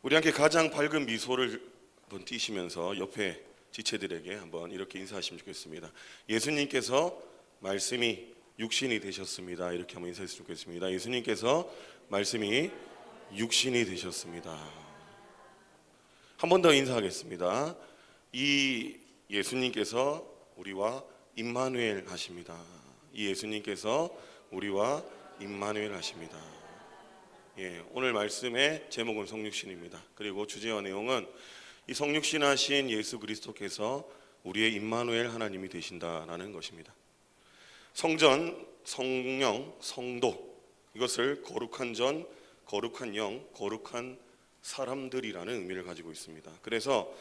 우리 함께 가장 밝은 미소를 한번 띄시면서 옆에 지체들에게 한번 이렇게 인사하시면 좋겠습니다. 예수님께서 말씀이 육신이 되셨습니다. 이렇게 한번 인사했으면 좋겠습니다. 예수님께서 말씀이 육신이 되셨습니다. 한 번 더 인사하겠습니다. 이 예수님께서 우리와 임마누엘 하십니다. 이 예수님께서 우리와 임마누엘 하십니다. 오늘 말씀의 제목은 성육신입니다. 그리고 주제와 내용은 이 성육신하신 예수 그리스도께서 우리의 임마누엘 하나님이 되신다라는 것입니다. 성전, 성령, 성도, 이것을 거룩한 전, 거룩한 영, 거룩한 사람들이라는 의미를 가지고 있습니다. 그래서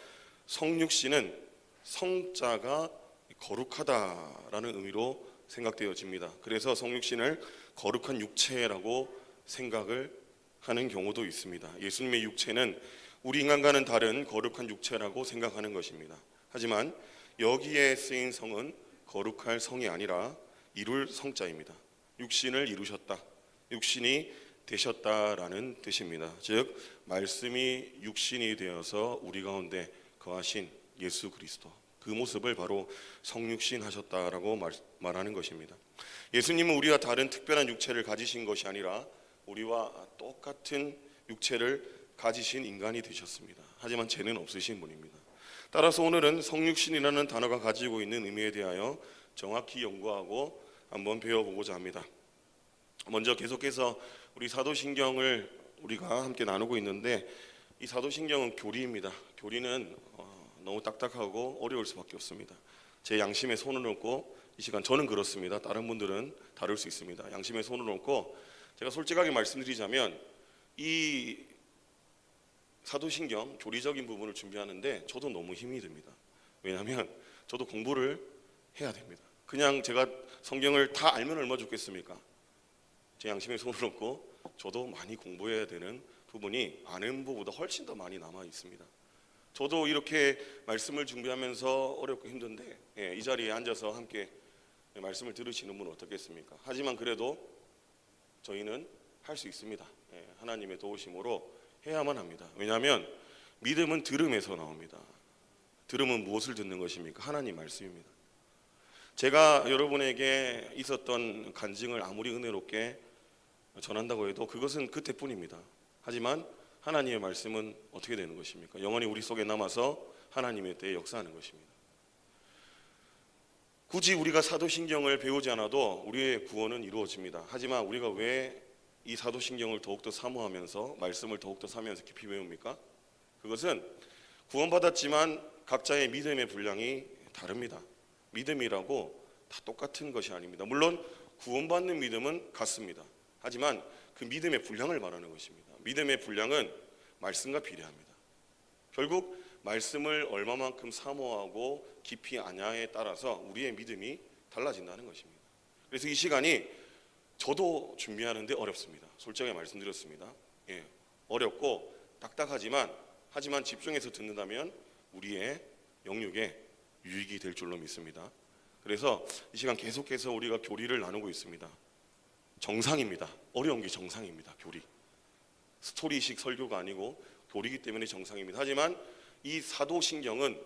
성육신은 성자가 거룩하다라는 의미로 생각되어집니다. 그래서 성육신을 거룩한 육체라고 생각을 하는 경우도 있습니다. 예수님의 육체는 우리 인간과는 다른 거룩한 육체라고 생각하는 것입니다. 하지만 여기에 쓰인 성은 거룩할 성이 아니라 이룰 성자입니다. 육신을 이루셨다, 육신이 되셨다라는 뜻입니다. 즉 말씀이 육신이 되어서 우리 가운데 거하신 예수 그리스도, 그 모습을 바로 성육신 하셨다라고 말하는 것입니다. 예수님은 우리와 다른 특별한 육체를 가지신 것이 아니라 우리와 똑같은 육체를 가지신 인간이 되셨습니다. 하지만 죄는 없으신 분입니다. 따라서 오늘은 성육신이라는 단어가 가지고 있는 의미에 대하여 정확히 연구하고 한번 배워보고자 합니다. 먼저 계속해서 우리 사도신경을 우리가 함께 나누고 있는데, 이 사도신경은 교리입니다. 교리는 너무 딱딱하고 어려울 수밖에 없습니다. 제 양심에 손을 얹고, 이 시간 저는 그렇습니다. 다른 분들은 다를 수 있습니다. 양심에 손을 얹고 제가 솔직하게 말씀드리자면 이 사도신경 교리적인 부분을 준비하는데 저도 너무 힘이 듭니다. 왜냐하면 저도 공부를 해야 됩니다. 그냥 제가 성경을 다 알면 얼마 좋겠습니까? 제 양심에 손을 얹고 저도 많이 공부해야 되는 부분이 아는 부분보다 훨씬 더 많이 남아 있습니다. 저도 이렇게 말씀을 준비하면서 어렵고 힘든데 이 자리에 앉아서 함께 말씀을 들으시는 분은 어떻겠습니까? 하지만 그래도 저희는 할 수 있습니다. 하나님의 도우심으로 해야만 합니다. 왜냐하면 믿음은 들음에서 나옵니다. 들음은 무엇을 듣는 것입니까? 하나님 말씀입니다. 제가 여러분에게 있었던 간증을 아무리 은혜롭게 전한다고 해도 그것은 그때뿐입니다. 하지만 하나님의 말씀은 어떻게 되는 것입니까? 영원히 우리 속에 남아서 하나님의 때에 역사하는 것입니다. 굳이 우리가 사도신경을 배우지 않아도 우리의 구원은 이루어집니다. 하지만 우리가 왜 이 사도신경을 더욱더 사모하면서 말씀을 더욱더 사모하면서 깊이 배웁니까? 그것은 구원받았지만 각자의 믿음의 분량이 다릅니다. 믿음이라고 다 똑같은 것이 아닙니다. 물론 구원받는 믿음은 같습니다. 하지만 그 믿음의 분량을 말하는 것입니다. 믿음의 분량은 말씀과 비례합니다. 결국 말씀을 얼마만큼 사모하고 깊이 아냐에 따라서 우리의 믿음이 달라진다는 것입니다. 그래서 이 시간이 저도 준비하는데 어렵습니다. 솔직하게 말씀드렸습니다. 어렵고 하지만 집중해서 듣는다면 우리의 영육에 유익이 될 줄로 믿습니다. 그래서 이 시간 계속해서 우리가 교리를 나누고 있습니다. 정상입니다. 어려운 게 정상입니다. 교리. 스토리식 설교가 아니고 교리이기 때문에 정상입니다. 하지만 이 사도신경은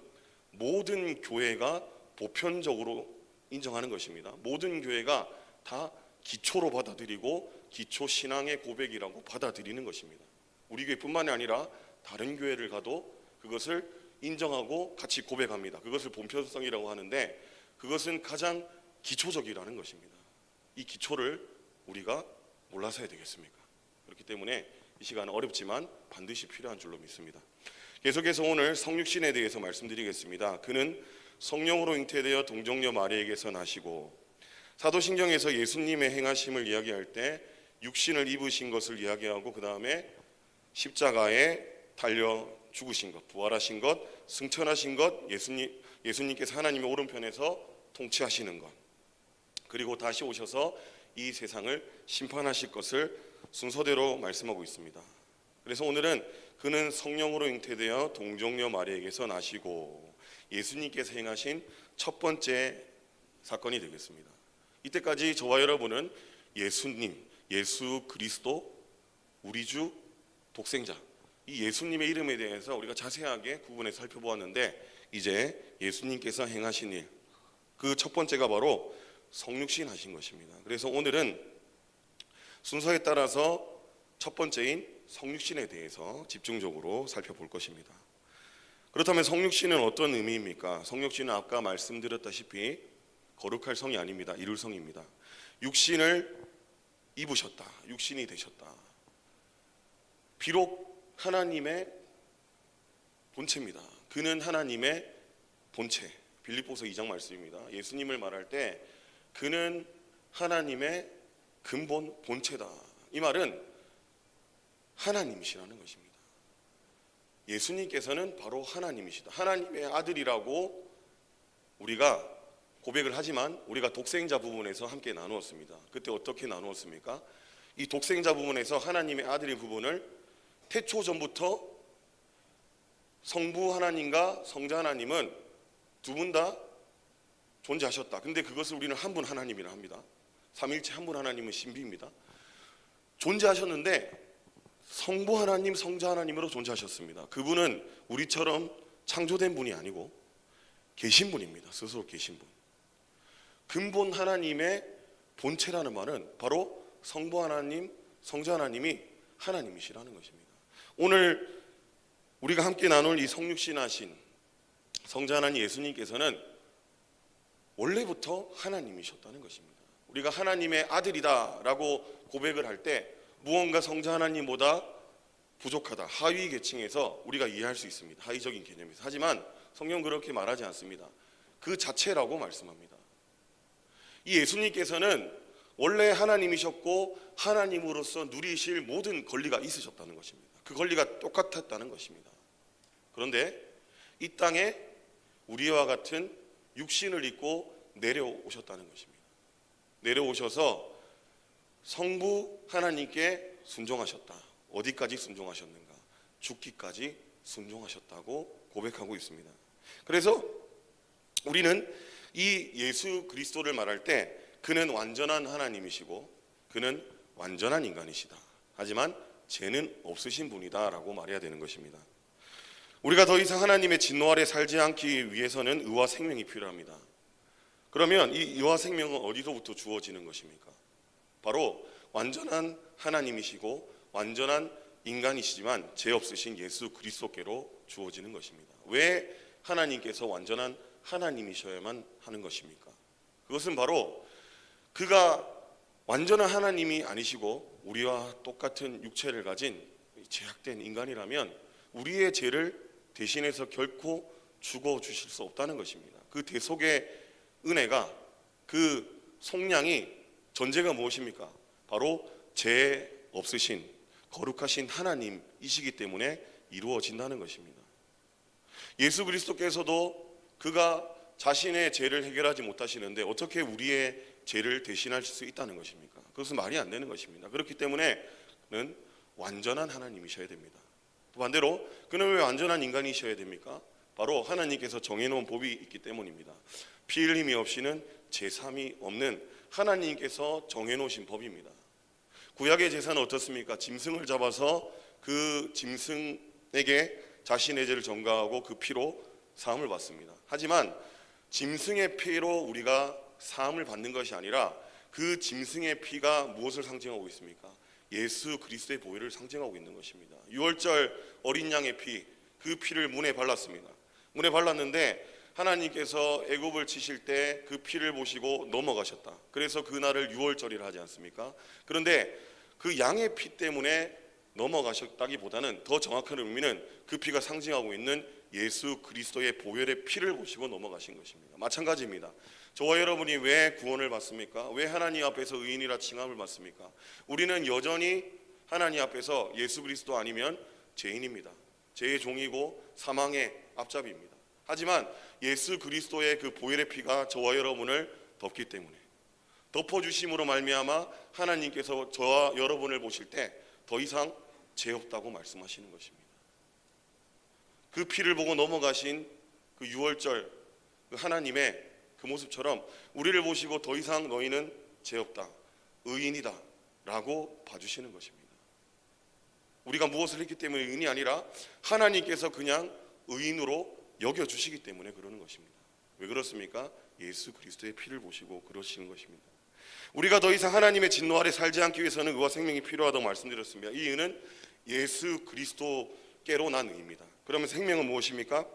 모든 교회가 보편적으로 인정하는 것입니다. 모든 교회가 다 기초로 받아들이고 기초 신앙의 고백이라고 받아들이는 것입니다. 우리 교회뿐만이 아니라 다른 교회를 가도 그것을 인정하고 같이 고백합니다. 그것을 본편성이라고 하는데 그것은 가장 기초적이라는 것입니다. 이 기초를 우리가 몰라서 해야 되겠습니까? 그렇기 때문에 이 시간은 어렵지만 반드시 필요한 줄로 믿습니다. 계속해서 오늘 성육신에 대해서 말씀드리겠습니다. 그는 성령으로 잉태되어 동정녀 마리에게서 나시고, 사도신경에서 예수님의 행하심을 이야기할 때 육신을 입으신 것을 이야기하고 그 다음에 십자가에 달려 죽으신 것, 부활하신 것, 승천하신 것, 예수님께서 하나님의 오른편에서 통치하시는 것, 그리고 다시 오셔서 이 세상을 심판하실 것을 순서대로 말씀하고 있습니다. 그래서 오늘은 그는 성령으로 잉태되어 동정녀 마리에게서 나시고, 예수님께서 행하신 첫 번째 사건이 되겠습니다. 이때까지 저와 여러분은 예수님, 예수 그리스도, 우리 주 독생자, 이 예수님의 이름에 대해서 우리가 자세하게 구분해서 살펴보았는데, 이제 예수님께서 행하신 일, 그 첫 번째가 바로 성육신 하신 것입니다. 그래서 오늘은 순서에 따라서 첫 번째인 성육신에 대해서 집중적으로 살펴볼 것입니다. 그렇다면 성육신은 어떤 의미입니까? 성육신은 아까 말씀드렸다시피 거룩할 성이 아닙니다. 이룰 성입니다. 육신을 입으셨다. 육신이 되셨다. 비록 하나님의 본체입니다. 그는 하나님의 본체. 빌립보서 2장 말씀입니다. 예수님을 말할 때 그는 하나님의 근본 본체다. 이 말은 하나님이시라는 것입니다. 예수님께서는 바로 하나님이시다. 하나님의 아들이라고 우리가 고백을 하지만 우리가 독생자 부분에서 함께 나누었습니다. 그때 어떻게 나누었습니까? 이 독생자 부분에서 하나님의 아들의 부분을 태초 전부터 성부 하나님과 성자 하나님은 두 분 다 존재하셨다. 근데 그것을 우리는 한 분 하나님이라 합니다. 삼일체 한 분 하나님은 신비입니다. 존재하셨는데 성부 하나님, 성자 하나님으로 존재하셨습니다. 그분은 우리처럼 창조된 분이 아니고 계신 분입니다. 스스로 계신 분. 근본 하나님의 본체라는 말은 바로 성부 하나님, 성자 하나님이 하나님이시라는 것입니다. 오늘 우리가 함께 나눌 이 성육신 하신 성자 하나님 예수님께서는 원래부터 하나님이셨다는 것입니다. 우리가 하나님의 아들이다라고 고백을 할 때 무언가 성자 하나님보다 부족하다, 하위 계층에서 우리가 이해할 수 있습니다. 하위적인 개념에서. 하지만 성경 그렇게 말하지 않습니다. 그 자체라고 말씀합니다. 이 예수님께서는 원래 하나님이셨고 하나님으로서 누리실 모든 권리가 있으셨다는 것입니다. 그 권리가 똑같았다는 것입니다. 그런데 이 땅에 우리와 같은 육신을 입고 내려오셨다는 것입니다. 내려오셔서 성부 하나님께 순종하셨다. 어디까지 순종하셨는가? 죽기까지 순종하셨다고 고백하고 있습니다. 그래서 우리는 이 예수 그리스도를 말할 때 그는 완전한 하나님이시고 그는 완전한 인간이시다. 하지만 죄는 없으신 분이다 라고 말해야 되는 것입니다. 우리가 더 이상 하나님의 진노 아래 살지 않기 위해서는 의와 생명이 필요합니다. 그러면 이 의와 생명은 어디서부터 주어지는 것입니까? 바로 완전한 하나님이시고 완전한 인간이시지만 죄 없으신 예수 그리스도께로 주어지는 것입니다. 왜 하나님께서 완전한 하나님이셔야만 하는 것입니까? 그것은 바로 그가 완전한 하나님이 아니시고 우리와 똑같은 육체를 가진 제약된 인간이라면 우리의 죄를 대신해서 결코 죽어주실 수 없다는 것입니다. 그 대속의 은혜가, 그 속량이, 전제가 무엇입니까? 바로 죄 없으신 거룩하신 하나님이시기 때문에 이루어진다는 것입니다. 예수 그리스도께서도 그가 자신의 죄를 해결하지 못하시는데 어떻게 우리의 죄를 대신하실 수 있다는 것입니까? 그것은 말이 안 되는 것입니다. 그렇기 때문에 그는 완전한 하나님이셔야 됩니다. 또 반대로 그는 왜 완전한 인간이셔야 됩니까? 바로 하나님께서 정해놓은 법이 있기 때문입니다. 피 흘림이 없이는 제삼이 없는 하나님께서 정해놓으신 법입니다. 구약의 제사는 어떻습니까? 짐승을 잡아서 그 짐승에게 자신의 죄를 전가하고 그 피로 사함을 받습니다. 하지만 짐승의 피로 우리가 사함을 받는 것이 아니라 그 짐승의 피가 무엇을 상징하고 있습니까? 예수 그리스도의 보혈을 상징하고 있는 것입니다. 유월절 어린 양의 피, 그 피를 문에 발랐습니다. 문에 발랐는데 하나님께서 애굽을 치실 때 그 피를 보시고 넘어가셨다. 그래서 그날을 유월절이라 하지 않습니까? 그런데 그 양의 피 때문에 넘어가셨다기보다는 더 정확한 의미는 그 피가 상징하고 있는 예수 그리스도의 보혈의 피를 보시고 넘어가신 것입니다. 마찬가지입니다. 저와 여러분이 왜 구원을 받습니까? 왜 하나님 앞에서 의인이라 칭함을 받습니까? 우리는 여전히 하나님 앞에서 예수 그리스도 아니면 죄인입니다. 죄의 종이고 사망의 앞잡이입니다. 하지만 예수 그리스도의 그 보혈의 피가 저와 여러분을 덮기 때문에, 덮어주심으로 말미암아 하나님께서 저와 여러분을 보실 때 더 이상 죄 없다고 말씀하시는 것입니다. 그 피를 보고 넘어가신 그 유월절 그 하나님의 그 모습처럼 우리를 보시고 더 이상 너희는 죄 없다, 의인이다 라고 봐주시는 것입니다. 우리가 무엇을 했기 때문에 의인이 아니라 하나님께서 그냥 의인으로 여겨주시기 때문에 그러는 것입니다. 왜 그렇습니까? 예수 그리스도의 피를 보시고 그러시는 것입니다. 우리가 더 이상 하나님의 진노 아래 살지 않기 위해서는 의와 생명이 필요하다고 말씀드렸습니다. 이 의는 예수 그리스도께로 난 의입니다. 그러면 생명은 무엇입니까?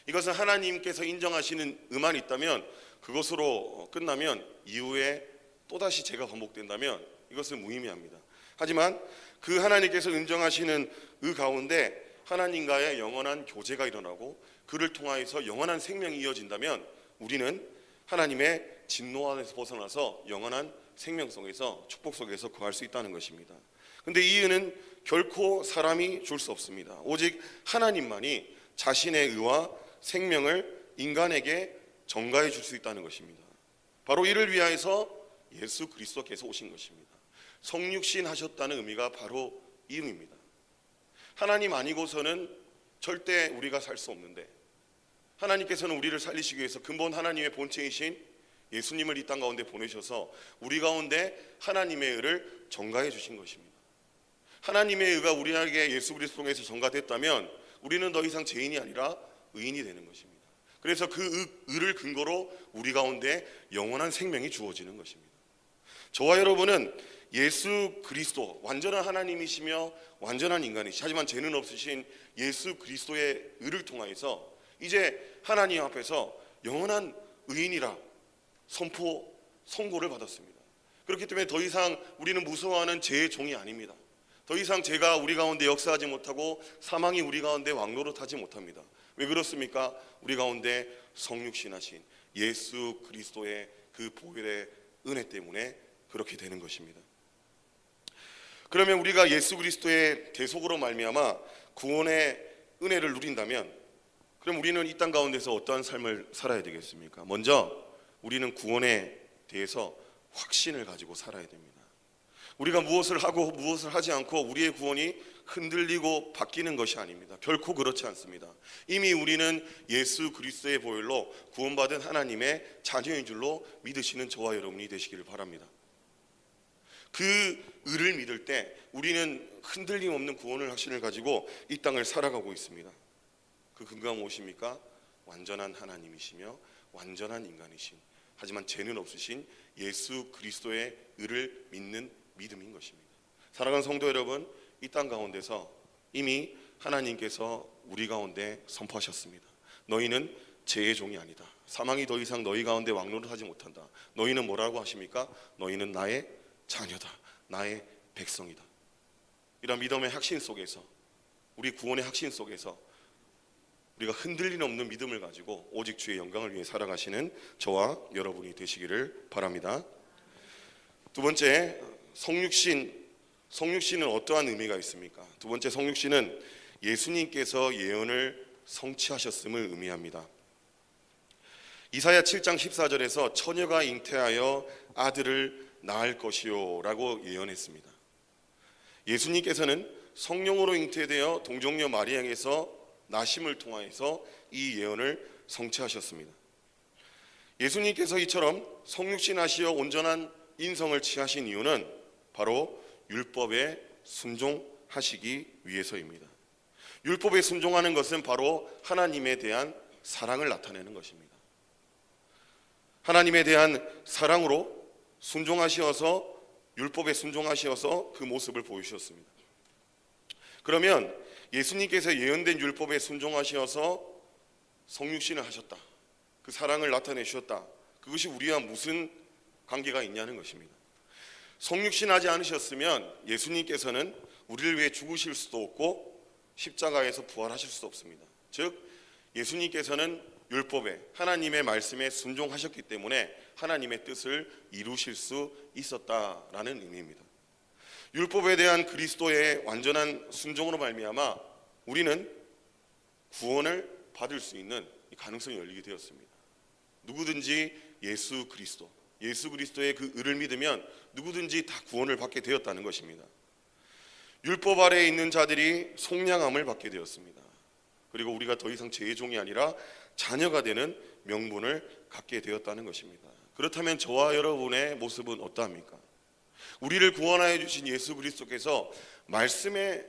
이것은 하나님께서 인정하시는 의만 있다면, 그것으로 끝나면 이후에 또다시 죄가 반복된다면 이것은 무의미합니다. 하지만 그 하나님께서 인정하시는 의 가운데 하나님과의 영원한 교제가 일어나고 그를 통하여서 영원한 생명이 이어진다면 우리는 하나님의 진노 안에서 벗어나서 영원한 생명 속에서, 축복 속에서 거할 수 있다는 것입니다. 그런데 이 의는 결코 사람이 줄 수 없습니다. 오직 하나님만이 자신의 의와 생명을 인간에게 전가해 줄 수 있다는 것입니다. 바로 이를 위하여서 예수 그리스도께서 오신 것입니다. 성육신 하셨다는 의미가 바로 이 의미입니다. 하나님 아니고서는 절대 우리가 살 수 없는데, 하나님께서는 우리를 살리시기 위해서 근본 하나님의 본체이신 예수님을 이 땅 가운데 보내셔서 우리 가운데 하나님의 의를 전가해 주신 것입니다. 하나님의 의가 우리에게 예수 그리스도 통해서 전가됐다면 우리는 더 이상 죄인이 아니라 의인이 되는 것입니다. 그래서 그 의를 근거로 우리 가운데 영원한 생명이 주어지는 것입니다. 저와 여러분은 예수 그리스도, 완전한 하나님이시며 완전한 인간이시, 하지만 죄는 없으신 예수 그리스도의 의를 통하여서 이제 하나님 앞에서 영원한 의인이라 선고를 받았습니다. 그렇기 때문에 더 이상 우리는 무서워하는 죄의 종이 아닙니다. 더 이상 죄가 우리 가운데 역사하지 못하고 사망이 우리 가운데 왕노릇하지 못합니다. 왜 그렇습니까? 우리 가운데 성육신하신 예수 그리스도의 그 보혈의 은혜 때문에 그렇게 되는 것입니다. 그러면 우리가 예수 그리스도의 대속으로 말미암아 구원의 은혜를 누린다면, 그럼 우리는 이 땅 가운데서 어떠한 삶을 살아야 되겠습니까? 먼저 우리는 구원에 대해서 확신을 가지고 살아야 됩니다. 우리가 무엇을 하고 무엇을 하지 않고 우리의 구원이 흔들리고 바뀌는 것이 아닙니다. 결코 그렇지 않습니다. 이미 우리는 예수 그리스도의 보혈로 구원받은 하나님의 자녀인 줄로 믿으시는 저와 여러분이 되시기를 바랍니다. 그 의를 믿을 때 우리는 흔들림 없는 구원을 확신을 가지고 이 땅을 살아가고 있습니다. 그 근거가 무엇입니까? 완전한 하나님이시며 완전한 인간이신, 하지만 죄는 없으신 예수 그리스도의 의를 믿는 믿음인 것입니다. 사랑하는 성도 여러분, 이 땅 가운데서 이미 하나님께서 우리 가운데 선포하셨습니다. 너희는 죄의 종이 아니다. 사망이 더 이상 너희 가운데 왕노릇하지 못한다. 너희는 뭐라고 하십니까? 너희는 나의 자녀다. 나의 백성이다. 이런 믿음의 확신 속에서, 우리 구원의 확신 속에서 우리가 흔들림 없는 믿음을 가지고 오직 주의 영광을 위해 살아가시는 저와 여러분이 되시기를 바랍니다. 두 번째, 성육신은 어떠한 의미가 있습니까? 두 번째, 성육신은 예수님께서 예언을 성취하셨음을 의미합니다. 이사야 7장 14절에서 처녀가 잉태하여 아들을 낳을 것이요 라고 예언했습니다. 예수님께서는 성령으로 잉태되어 동정녀 마리아에게서 나심을 통하여서 이 예언을 성취하셨습니다. 예수님께서 이처럼 성육신하시어 온전한 인성을 취하신 이유는 바로 율법에 순종하시기 위해서입니다. 율법에 순종하는 것은 바로 하나님에 대한 사랑을 나타내는 것입니다. 하나님에 대한 사랑으로 순종하시어서, 율법에 순종하시어서 그 모습을 보이셨습니다. 그러면 예수님께서 예언된 율법에 순종하시어서 성육신을 하셨다, 그 사랑을 나타내셨다, 그것이 우리와 무슨 관계가 있냐는 것입니다. 성육신하지 않으셨으면 예수님께서는 우리를 위해 죽으실 수도 없고 십자가에서 부활하실 수도 없습니다. 즉 예수님께서는 율법에, 하나님의 말씀에 순종하셨기 때문에 하나님의 뜻을 이루실 수 있었다라는 의미입니다. 율법에 대한 그리스도의 완전한 순종으로 말미암아 우리는 구원을 받을 수 있는 가능성이 열리게 되었습니다. 누구든지 예수 그리스도의 그 의를 믿으면 누구든지 다 구원을 받게 되었다는 것입니다. 율법 아래에 있는 자들이 속량함을 받게 되었습니다. 그리고 우리가 더 이상 죄의 종이 아니라 자녀가 되는 명분을 갖게 되었다는 것입니다. 그렇다면 저와 여러분의 모습은 어떠합니까? 우리를 구원하여 주신 예수 그리스도께서 말씀에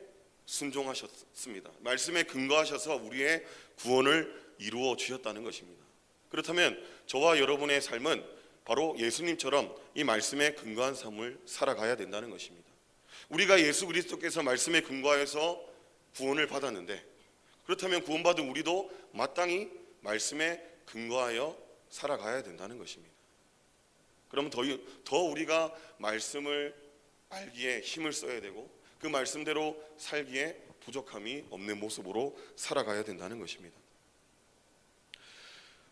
순종하셨습니다. 말씀에 근거하셔서 우리의 구원을 이루어 주셨다는 것입니다. 그렇다면 저와 여러분의 삶은 바로 예수님처럼 이 말씀에 근거한 삶을 살아가야 된다는 것입니다. 우리가 예수 그리스도께서 말씀에 근거하여서 구원을 받았는데, 그렇다면 구원받은 우리도 마땅히 말씀에 근거하여 살아가야 된다는 것입니다. 그러면 더 우리가 말씀을 알기에 힘을 써야 되고, 그 말씀대로 살기에 부족함이 없는 모습으로 살아가야 된다는 것입니다.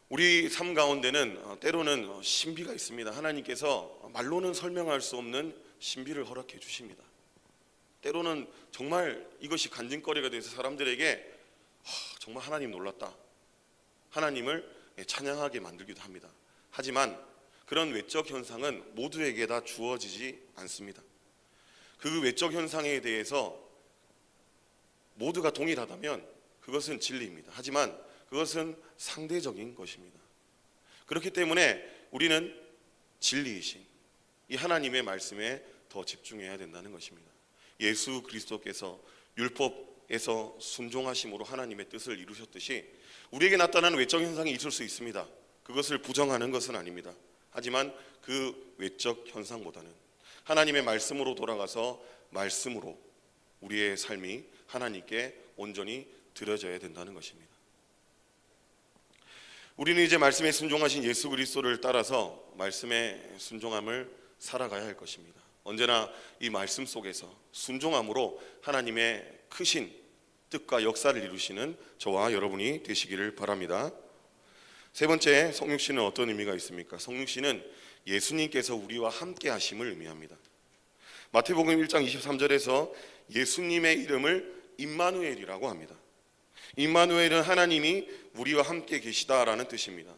우리 삶 가운데는 때로는 신비가 있습니다. 하나님께서 말로는 설명할 수 없는 신비를 허락해 주십니다. 때로는 정말 이것이 간증거리가 돼서 사람들에게 정말 하나님 놀랐다, 하나님을 찬양하게 만들기도 합니다. 하지만 그런 외적 현상은 모두에게 다 주어지지 않습니다. 그 외적 현상에 대해서 모두가 동일하다면 그것은 진리입니다. 하지만 그것은 상대적인 것입니다. 그렇기 때문에 우리는 진리이신 이 하나님의 말씀에 더 집중해야 된다는 것입니다. 예수 그리스도께서 율법에서 순종하심으로 하나님의 뜻을 이루셨듯이 우리에게 나타나는 외적 현상이 있을 수 있습니다. 그것을 부정하는 것은 아닙니다. 하지만 그 외적 현상보다는 하나님의 말씀으로 돌아가서 말씀으로 우리의 삶이 하나님께 온전히 드려져야 된다는 것입니다. 우리는 이제 말씀에 순종하신 예수 그리스도를 따라서 말씀의 순종함을 살아가야 할 것입니다. 언제나 이 말씀 속에서 순종함으로 하나님의 크신 뜻과 역사를 이루시는 저와 여러분이 되시기를 바랍니다. 세 번째, 성육신은 어떤 의미가 있습니까? 성육신은 예수님께서 우리와 함께 하심을 의미합니다. 마태복음 1장 23절에서 예수님의 이름을 임마누엘이라고 합니다. 임마누엘은 하나님이 우리와 함께 계시다라는 뜻입니다.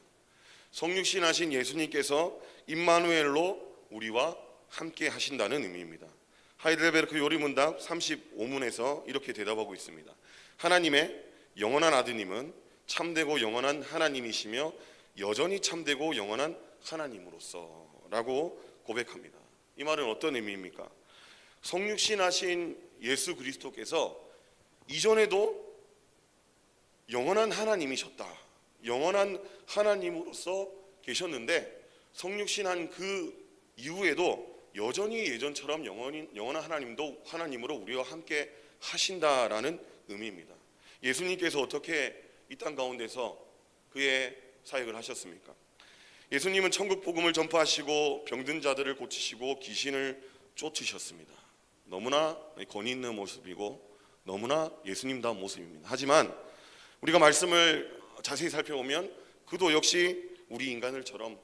성육신 하신 예수님께서 임마누엘로 우리와 함께 하신다는 의미입니다. 하이델베르크 요리문답 35문에서 이렇게 대답하고 있습니다. 하나님의 영원한 아드님은 참되고 영원한 하나님이시며 여전히 참되고 영원한 하나님으로서 라고 고백합니다. 이 말은 어떤 의미입니까? 성육신 하신 예수 그리스도께서 이전에도 영원한 하나님이셨다, 영원한 하나님으로서 계셨는데 성육신한 그 이후에도 여전히 예전처럼 영원한 하나님으로 우리와 함께 하신다라는 의미입니다. 예수님께서 어떻게 이 땅 가운데서 그의 사역을 하셨습니까? 예수님은 천국 복음을 전파하시고 병든 자들을 고치시고 귀신을 쫓으셨습니다. 너무나 권위 있는 모습이고 너무나 예수님다운 모습입니다. 하지만 우리가 말씀을 자세히 살펴보면 그도 역시 우리 인간들처럼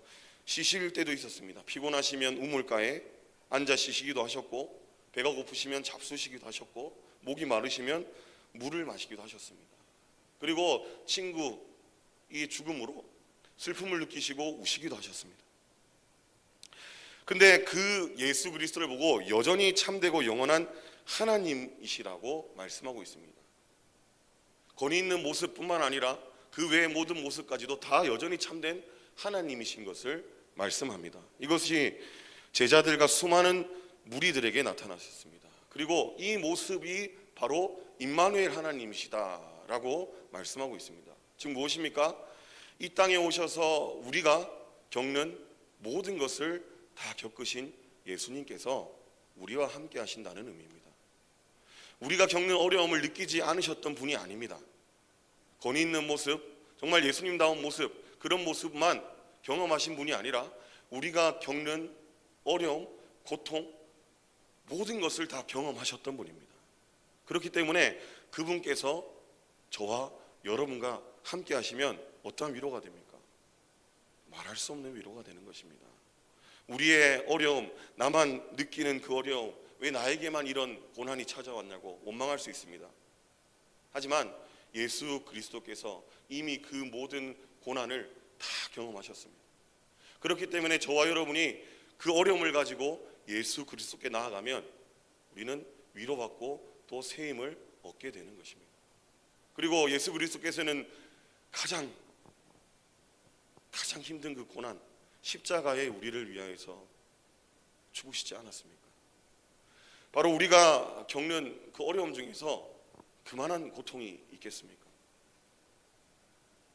쉬실 때도 있었습니다. 피곤하시면 우물가에 앉아 쉬시기도 하셨고, 배가 고프시면 잡수시기도 하셨고, 목이 마르시면 물을 마시기도 하셨습니다. 그리고 친구의 죽음으로 슬픔을 느끼시고 우시기도 하셨습니다. 근데 그 예수 그리스도를 보고 여전히 참되고 영원한 하나님이시라고 말씀하고 있습니다. 권위 있는 모습뿐만 아니라 그 외의 모든 모습까지도 다 여전히 참된 하나님이신 것을 말씀합니다. 이것이 제자들과 수많은 무리들에게 나타나셨습니다. 그리고 이 모습이 바로 임마누엘 하나님이시다라고 말씀하고 있습니다. 즉 무엇입니까? 이 땅에 오셔서 우리가 겪는 모든 것을 다 겪으신 예수님께서 우리와 함께 하신다는 의미입니다. 우리가 겪는 어려움을 느끼지 않으셨던 분이 아닙니다. 권위 있는 모습, 정말 예수님다운 모습, 그런 모습만 경험하신 분이 아니라 우리가 겪는 어려움, 고통, 모든 것을 다 경험하셨던 분입니다. 그렇기 때문에 그분께서 저와 여러분과 함께 하시면 어떠한 위로가 됩니까? 말할 수 없는 위로가 되는 것입니다. 우리의 어려움, 나만 느끼는 그 어려움, 왜 나에게만 이런 고난이 찾아왔냐고 원망할 수 있습니다. 하지만 예수 그리스도께서 이미 그 모든 고난을 다 경험하셨습니다. 그렇기 때문에 저와 여러분이 그 어려움을 가지고 예수 그리스도께 나아가면 우리는 위로받고 또 새 힘을 얻게 되는 것입니다. 그리고 예수 그리스도께서는 가장 힘든 그 고난, 십자가에 우리를 위하여서 죽으시지 않았습니까? 바로 우리가 겪는 그 어려움 중에서 그만한 고통이 있겠습니까?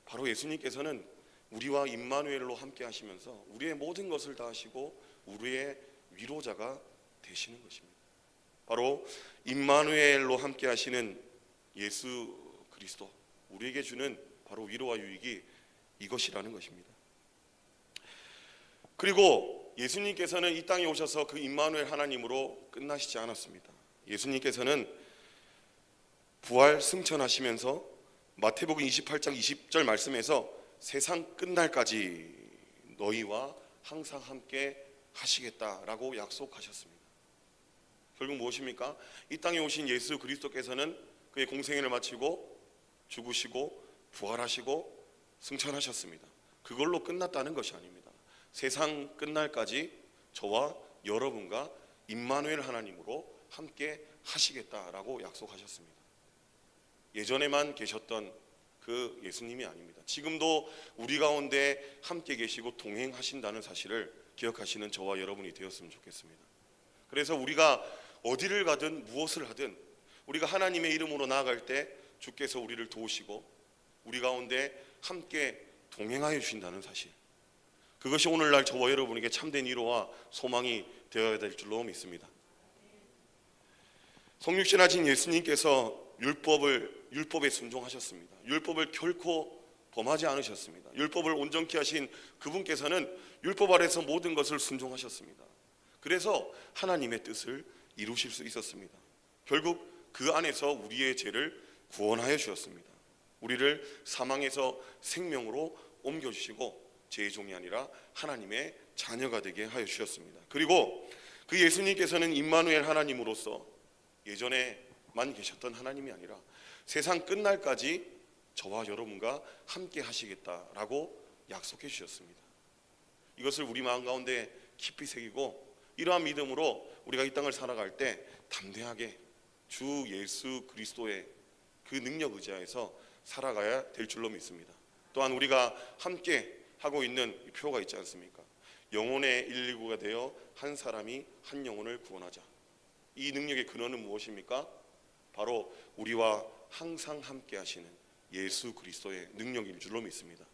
바로 예수님께서는 우리와 임마누엘로 함께 하시면서 우리의 모든 것을 다 하시고 우리의 위로자가 되시는 것입니다. 바로 임마누엘로 함께 하시는 예수 그리스도, 우리에게 주는 바로 위로와 유익이 이것이라는 것입니다. 그리고 예수님께서는 이 땅에 오셔서 그 임마누엘 하나님으로 끝나시지 않았습니다. 예수님께서는 부활 승천하시면서 마태복음 28장 20절 말씀에서 세상 끝날까지 너희와 항상 함께 하시겠다라고 약속하셨습니다. 결국 무엇입니까? 이 땅에 오신 예수 그리스도께서는 그의 공생애를 마치고 죽으시고 부활하시고 승천하셨습니다. 그걸로 끝났다는 것이 아닙니다. 세상 끝날까지 저와 여러분과 임마누엘 하나님으로 함께 하시겠다라고 약속하셨습니다. 예전에만 계셨던 그 예수님이 아닙니다. 지금도 우리 가운데 함께 계시고 동행하신다는 사실을 기억하시는 저와 여러분이 되었으면 좋겠습니다. 그래서 우리가 어디를 가든 무엇을 하든 우리가 하나님의 이름으로 나아갈 때 주께서 우리를 도우시고 우리 가운데 함께 동행하여 주신다는 사실, 그것이 오늘날 저와 여러분에게 참된 위로와 소망이 되어야 될 줄로 믿습니다. 성육신하신 예수님께서 율법에 순종하셨습니다. 율법을 결코 범하지 않으셨습니다. 율법을 온전케 하신 그분께서는 율법 아래서 모든 것을 순종하셨습니다. 그래서 하나님의 뜻을 이루실 수 있었습니다. 결국 그 안에서 우리의 죄를 구원하여 주셨습니다. 우리를 사망에서 생명으로 옮겨주시고 죄의 종이 아니라 하나님의 자녀가 되게 하여 주셨습니다. 그리고 그 예수님께서는 임마누엘 하나님으로서 예전에만 계셨던 하나님이 아니라 세상 끝날까지 저와 여러분과 함께 하시겠다라고 약속해 주셨습니다. 이것을 우리 마음 가운데 깊이 새기고 이러한 믿음으로 우리가 이 땅을 살아갈 때 담대하게 주 예수 그리스도의 그 능력 의지하여서 살아가야 될 줄로 믿습니다. 또한 우리가 함께 하고 있는 표가 있지 않습니까? 영혼의 119가 되어 한 사람이 한 영혼을 구원하자. 이 능력의 근원은 무엇입니까? 바로 우리와 항상 함께 하시는 예수 그리스도의 능력일 줄로 믿습니다.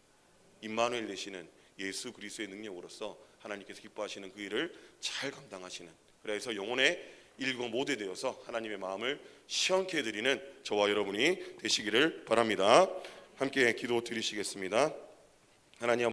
임마누엘 되시는 예수 그리스도의 능력으로서 하나님께서 기뻐하시는 그 일을 잘 감당하시는, 그래서 영혼의 119 모두 되어서 하나님의 마음을 시원케 해드리는 저와 여러분이 되시기를 바랍니다. 함께 기도 드리시겠습니다. 하나님